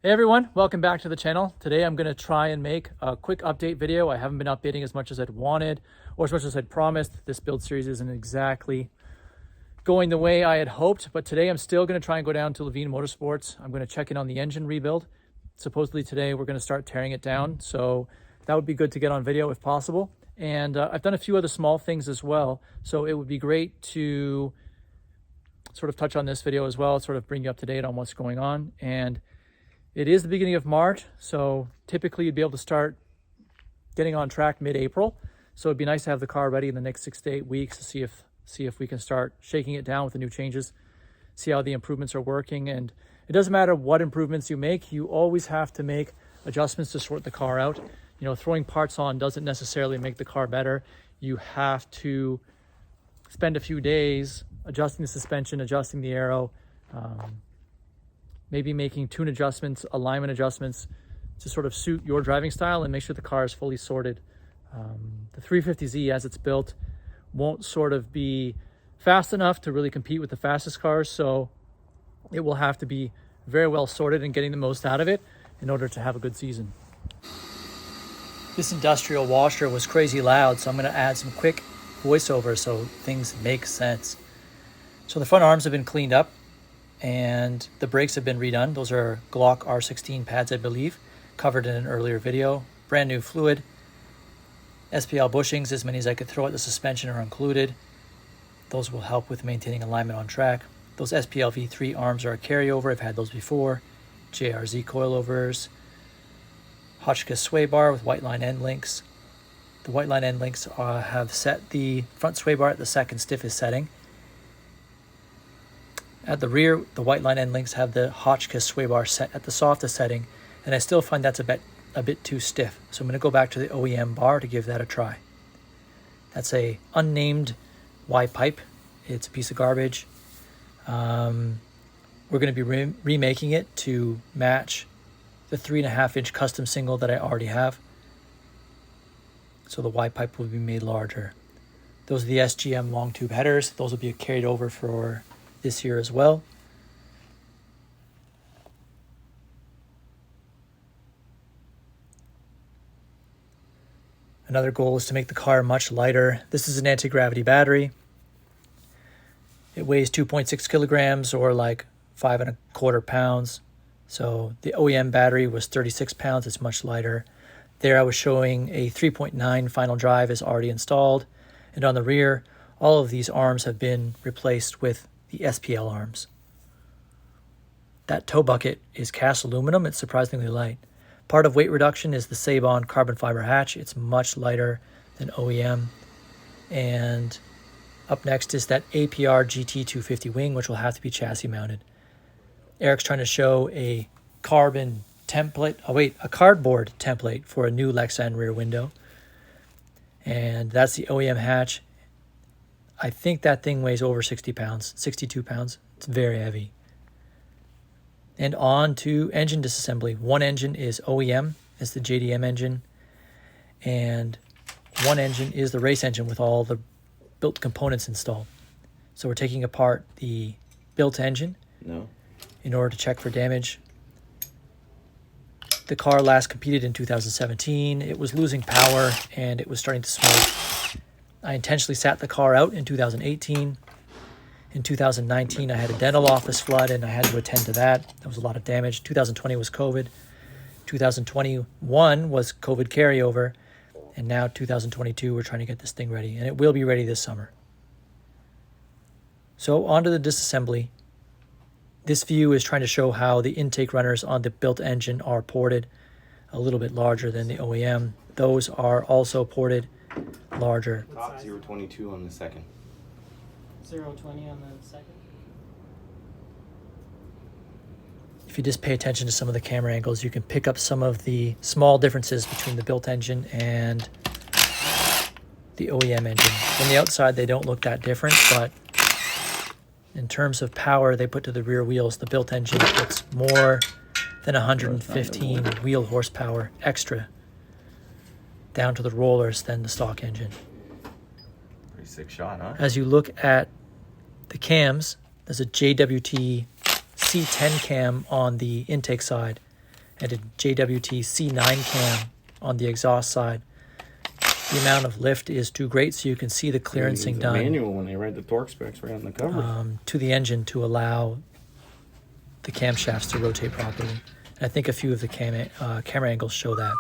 Hey everyone, welcome back to the channel. Today I'm going to try and make a quick update video. I haven't been updating as much as I'd wanted or as much as I'd promised. This build series isn't exactly going the way I had hoped, but today I'm still going to try and go down to Levine Motorsports. I'm going to check in on the engine rebuild. Supposedly today we're going to start tearing it down, so that would be good to get on video if possible. And I've done a few other small things as well, so it would be great to sort of touch on this video as well, sort of bring you up to date on what's going on. And it is the beginning of March, so typically you'd be able to start getting on track mid-April. So it'd be nice to have the car ready in the next 6 to 8 weeks to see if we can start shaking it down with the new changes, see how the improvements are working. And it doesn't matter what improvements you make, you always have to make adjustments to sort the car out. You know, throwing parts on doesn't necessarily make the car better. You have to spend a few days adjusting the suspension, adjusting the aero, maybe making tune adjustments, alignment adjustments to sort of suit your driving style and make sure the car is fully sorted. The 350Z as it's built won't sort of be fast enough to really compete with the fastest cars, so it will have to be very well sorted and getting the most out of it in order to have a good season. This industrial washer was crazy loud, so I'm going to add some quick voiceover so things make sense. So the front arms have been cleaned up and the brakes have been redone. Those are Glock R16 pads, I believe, covered in an earlier video. Brand new fluid. SPL bushings, as many as I could throw at the suspension, are included. Those will help with maintaining alignment on track. Those SPL V3 arms are a carryover. I've had those before. JRZ coilovers. Hotchkiss sway bar with white line end links. The white line end links have set the front sway bar at the second stiffest setting. At the rear, the white line end links have the Hotchkiss sway bar set at the softest setting, and I still find that's a bit too stiff. So I'm going to go back to the OEM bar to give that a try. That's a unnamed Y pipe. It's a piece of garbage. We're going to be remaking it to match the 3.5-inch custom single that I already have. So the Y pipe will be made larger. Those are the SGM long tube headers. Those will be carried over for this year as well. Another goal is to make the car much lighter. This is an anti-gravity battery. It weighs 2.6 kilograms or like 5.25 pounds. So the OEM battery was 36 pounds. It's much lighter. There I was showing a 3.9 final drive is already installed. And on the rear, all of these arms have been replaced with the SPL arms. That tow bucket is cast aluminum. It's surprisingly light. Part of weight reduction is the Sabon carbon fiber hatch. It's much lighter than OEM. And up next is that APR GT250 wing, which will have to be chassis mounted. Eric's trying to show a cardboard template for a new Lexan rear window. And that's the OEM hatch. I think that thing weighs over 60 pounds, 62 pounds. It's very heavy. And on to engine disassembly. One engine is OEM, it's the JDM engine. And one engine is the race engine with all the built components installed. So we're taking apart the built engine in order to check for damage. The car last competed in 2017. It was losing power and it was starting to smoke. I intentionally sat the car out in 2018. In 2019, I had a dental office flood and I had to attend to that. That was a lot of damage. 2020 was COVID. 2021 was COVID carryover. And now 2022, we're trying to get this thing ready. And it will be ready this summer. So on to the disassembly. This view is trying to show how the intake runners on the built engine are ported a little bit larger than the OEM. Those are also ported larger. Top 022 on the second. 020 on the second. If you just pay attention to some of the camera angles, you can pick up some of the small differences between the built engine and the OEM engine. From the outside, they don't look that different, but in terms of power they put to the rear wheels, the built engine puts more than 115 wheel horsepower extra down to the rollers than the stock engine. Pretty sick shot, huh? As you look at the cams, there's a JWT C10 cam on the intake side. and a JWT C9 cam on the exhaust side. The amount of lift is too great, so you can see the clearancing done manual when they write the torque specs right on the cover. To the engine to allow the camshafts to rotate properly. And I think a few of the camera angles show that.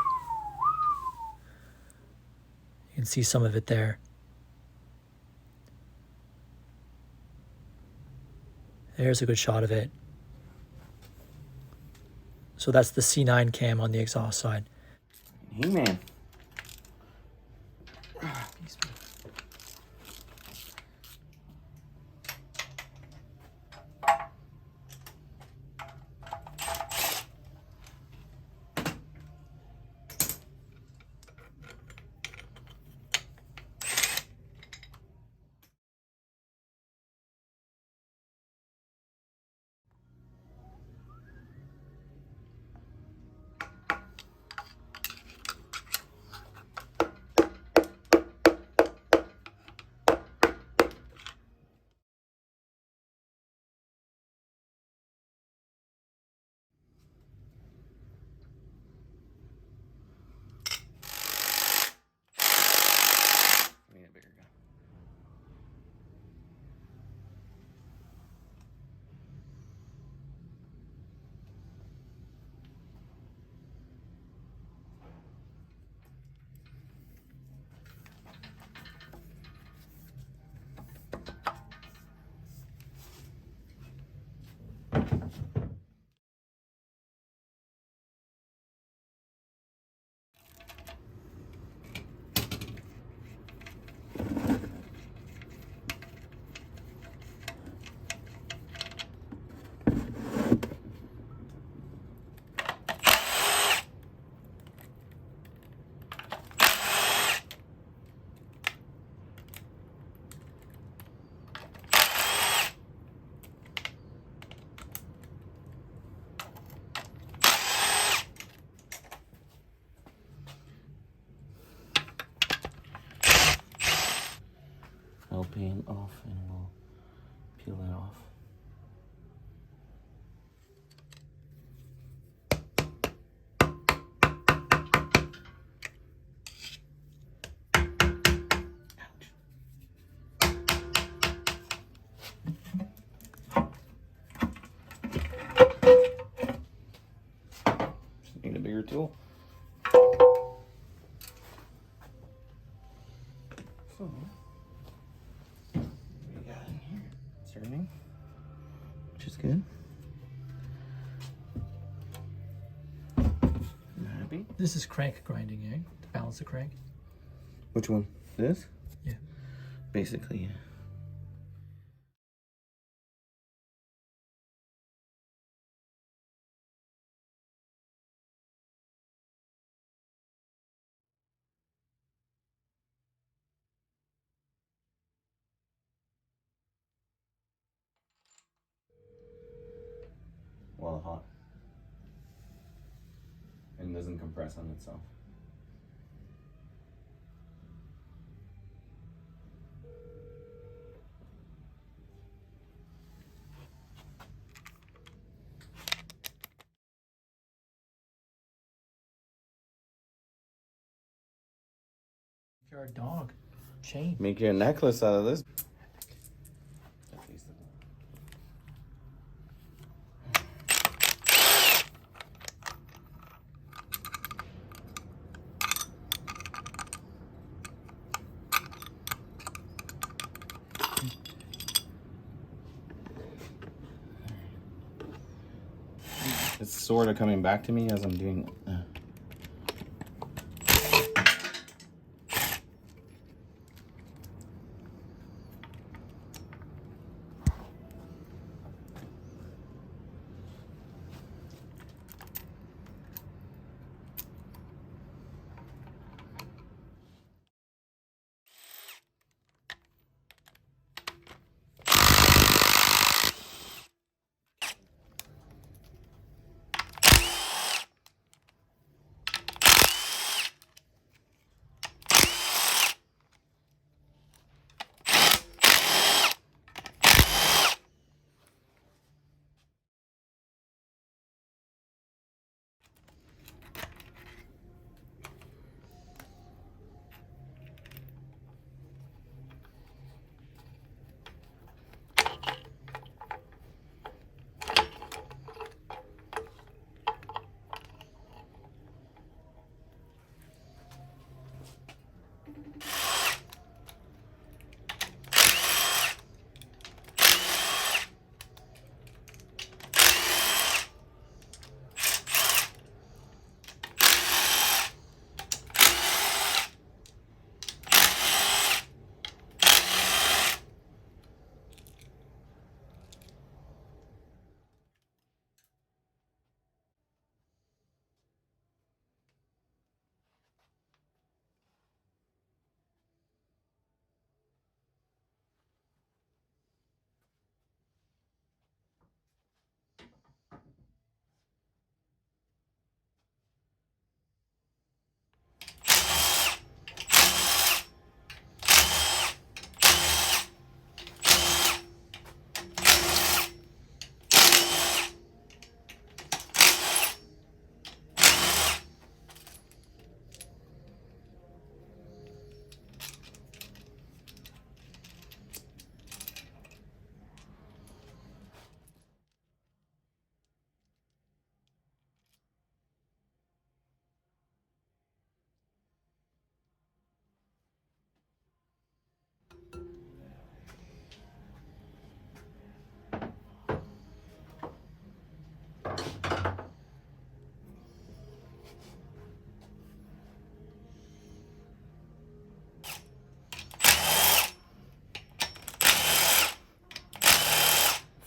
You can see some of it there. There's a good shot of it. So that's the C9 cam on the exhaust side. He-Man. Paint off and we'll peel that off. Just need a bigger tool. So turning, which is good. I'm happy. This is crank grinding, eh? To balance the crank. Which one? This? Yeah. Basically, yeah. Well, hot. And doesn't compress on itself. You're a dog. Chain. Make you a necklace out of this. It's sort of coming back to me as I'm doing it.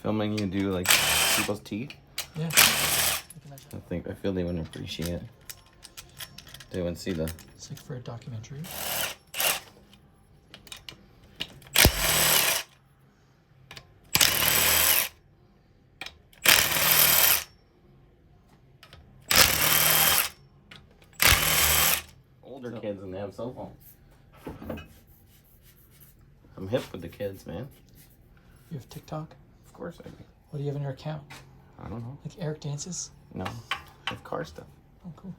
filming you do like people's teeth. Yeah. I feel they wouldn't appreciate it. They wouldn't see the. It's like for a documentary. Older kids and they have cell phones. I'm hip with the kids, man. You have TikTok? Of course I do. What do you have in your account? I don't know. Like Eric dances? No. I have car stuff. Oh, cool.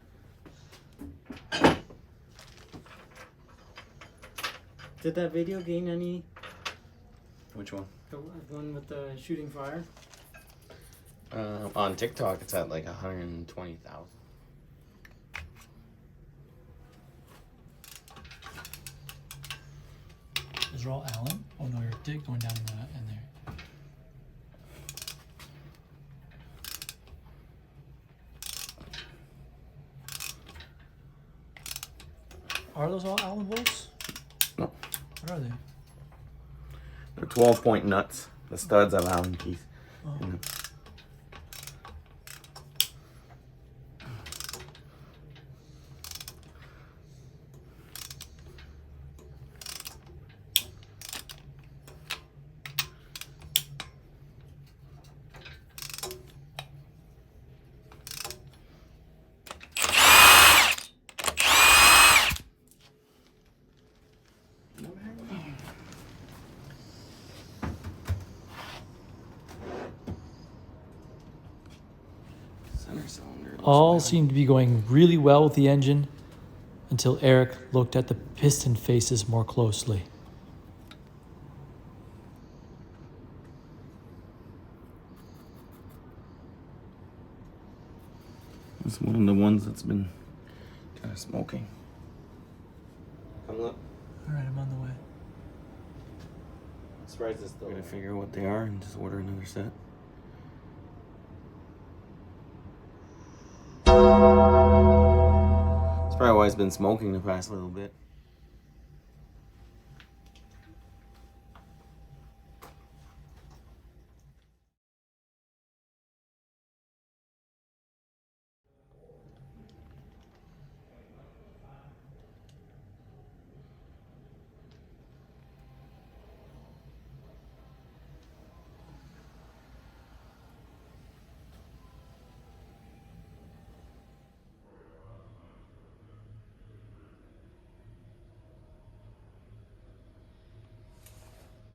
Did that video gain any? Which one? The one with the shooting fire? On TikTok, it's at like 120,000. Those are all Allen? Oh no, you're going down in there. Are those all Allen bolts? No. What are they? They're 12-point nuts. The studs have Allen keys. Oh. in them. Center cylinder. looks All bad. seemed to be going really well with the engine until Eric looked at the piston faces more closely. It's one of the ones that's been kind of smoking. Come look. All right, I'm on the way. I'm surprised it's still. We're gonna figure out what they are and just order another set. That's probably why it's been smoking the past little bit.